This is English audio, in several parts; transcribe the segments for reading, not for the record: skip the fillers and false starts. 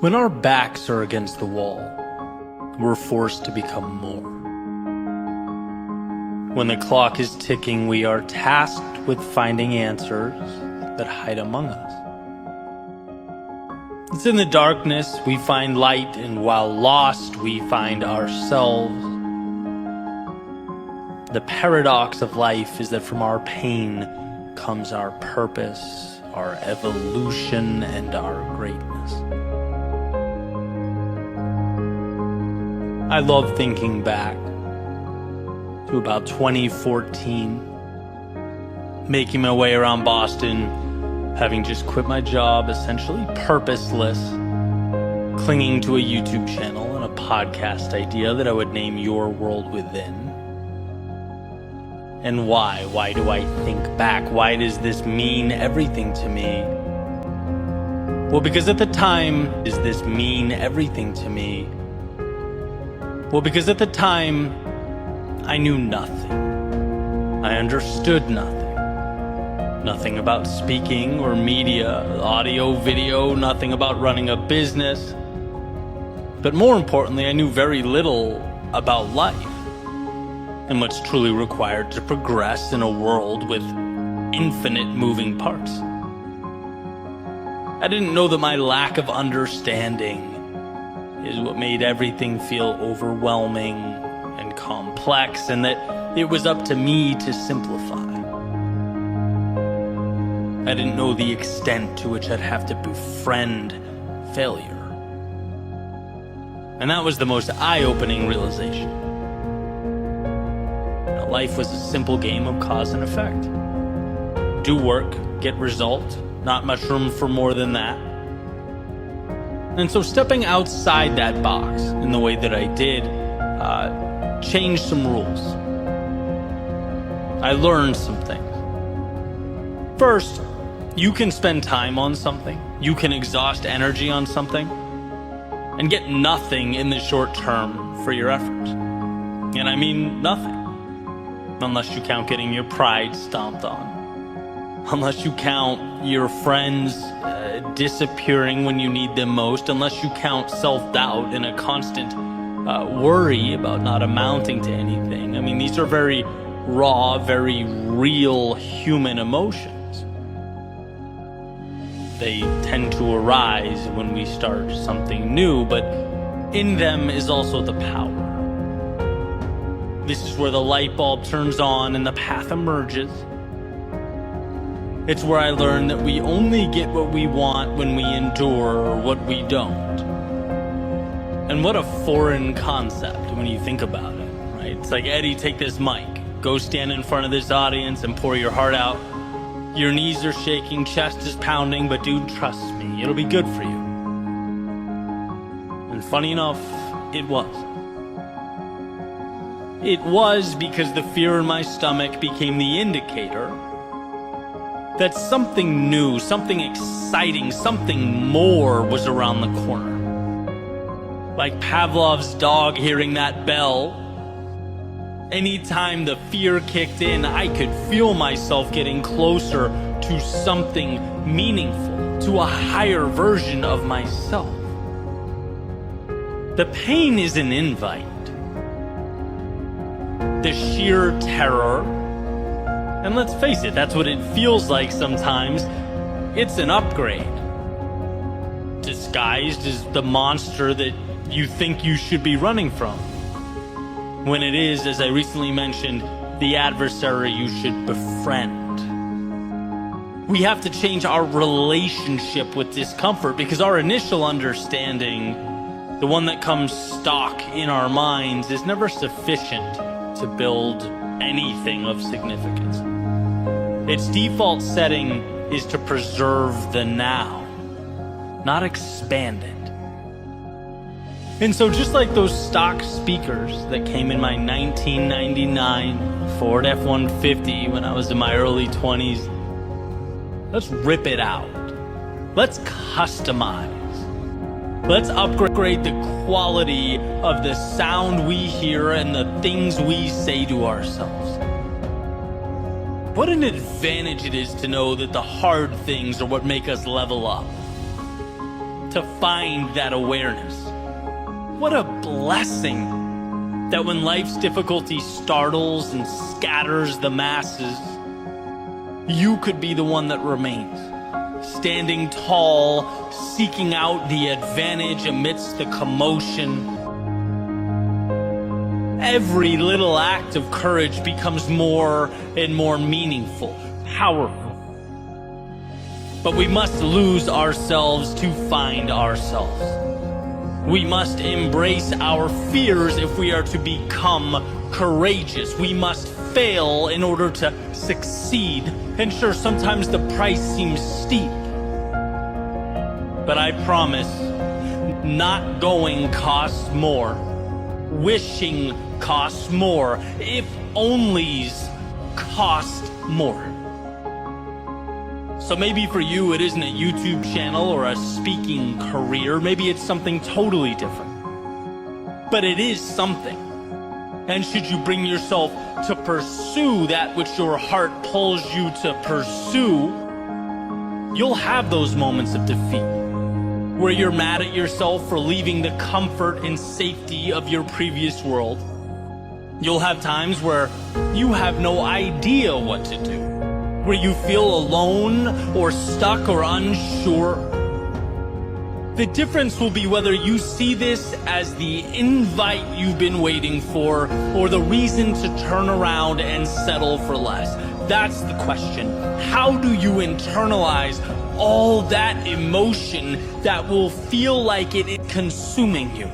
When our backs are against the wall, we're forced to become more. When the clock is ticking, we are tasked with finding answers that hide among us. It's in the darkness we find light, and while lost, we find ourselves. The paradox of life is that from our pain comes our purpose, our evolution, and our greatness. I love thinking back to about 2014, making my way around Boston, having just quit my job, essentially purposeless, clinging to a YouTube channel and a podcast idea that I would name Your World Within. And why? Why do I think back? Why does this mean everything to me? Well, because at the time, does this mean everything to me? Well, because at the time, I knew nothing. I understood nothing. Nothing about speaking or media, audio, video, nothing about running a business. But more importantly, I knew very little about life and what's truly required to progress in a world with infinite moving parts. I didn't know that my lack of understanding is what made everything feel overwhelming and complex, and that it was up to me to simplify. I didn't know the extent to which I'd have to befriend failure. And that was the most eye-opening realization. Life was a simple game of cause and effect. Do work, get result, not much room for more than that. And so stepping outside that box in the way that I did, changed some rules. I learned some things. First, you can spend time on something, you can exhaust energy on something, and get nothing in the short term for your efforts. And I mean nothing. Unless you count getting your pride stomped on. Unless you count your friends disappearing when you need them most. Unless you count self-doubt and a constant worry about not amounting to anything. I mean, these are very raw, very real human emotions. They tend to arise when we start something new, but in them is also the power. This is where the light bulb turns on and the path emerges. It's where I learned that we only get what we want when we endure what we don't. And what a foreign concept when you think about it, right? It's like, Eddie, take this mic. Go stand in front of this audience and pour your heart out. Your knees are shaking, chest is pounding, but dude, trust me, it'll be good for you. And funny enough, it was. It was because the fear in my stomach became the indicator that something new, something exciting, something more was around the corner. Like Pavlov's dog hearing that bell, anytime the fear kicked in, I could feel myself getting closer to something meaningful, to a higher version of myself. The pain is an invite. The sheer terror, and let's face it, that's what it feels like sometimes, it's an upgrade. Disguised as the monster that you think you should be running from. When it is, as I recently mentioned, the adversary you should befriend. We have to change our relationship with discomfort because our initial understanding, the one that comes stock in our minds, is never sufficient to build anything of significance. Its default setting is to preserve the now, not expand it. And so just like those stock speakers that came in my 1999 Ford F-150 when I was in my early 20s, let's rip it out. Let's customize. Let's upgrade the quality of the sound we hear and the things we say to ourselves. What an advantage it is to know that the hard things are what make us level up. to find that awareness. What a blessing that when life's difficulty startles and scatters the masses, you could be the one that remains, standing tall, seeking out the advantage amidst the commotion. Every little act of courage becomes more and more meaningful, powerful. But we must lose ourselves to find ourselves. We must embrace our fears if we are to become courageous. We must fail in order to succeed. And sure, sometimes the price seems steep. But I promise, not going costs more. Wishing costs more. If onlys cost more. So maybe for you it isn't a YouTube channel or a speaking career. Maybe it's something totally different. But it is something. And should you bring yourself to pursue that which your heart pulls you to pursue, you'll have those moments of defeat, where you're mad at yourself for leaving the comfort and safety of your previous world. You'll have times where you have no idea what to do, where you feel alone or stuck or unsure. The difference will be whether you see this as the invite you've been waiting for or the reason to turn around and settle for less. That's the question. How do you internalize all that emotion that will feel like it is consuming you?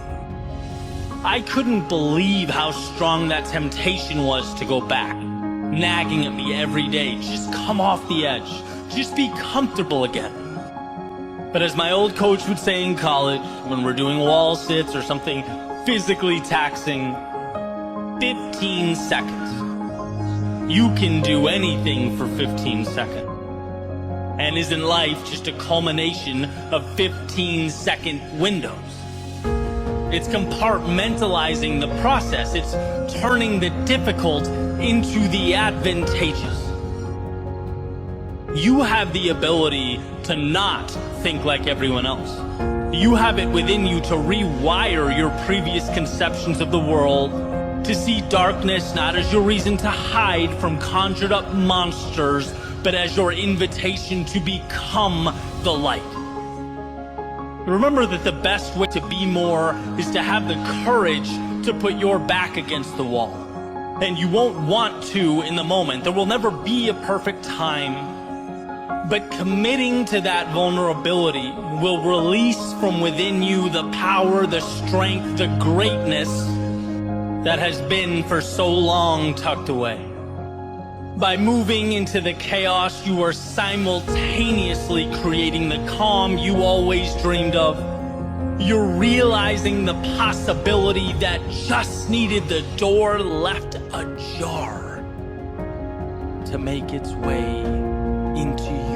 I couldn't believe how strong that temptation was to go back, nagging at me every day. Just come off the edge. Just be comfortable again. But as my old coach would say in college, when we're doing wall sits or something physically taxing, 15 seconds. You can do anything for 15 seconds. And isn't life just a culmination of 15-second windows? It's compartmentalizing the process. It's turning the difficult into the advantageous. You have the ability to not think like everyone else. You have it within you to rewire your previous conceptions of the world, to see darkness not as your reason to hide from conjured up monsters, but as your invitation to become the light. Remember that the best way to be more is to have the courage to put your back against the wall. And you won't want to in the moment. There will never be a perfect time. But committing to that vulnerability will release from within you the power, the strength, the greatness that has been for so long tucked away. By moving into the chaos, you are simultaneously creating the calm you always dreamed of. You're realizing the possibility that just needed the door left ajar to make its way into you.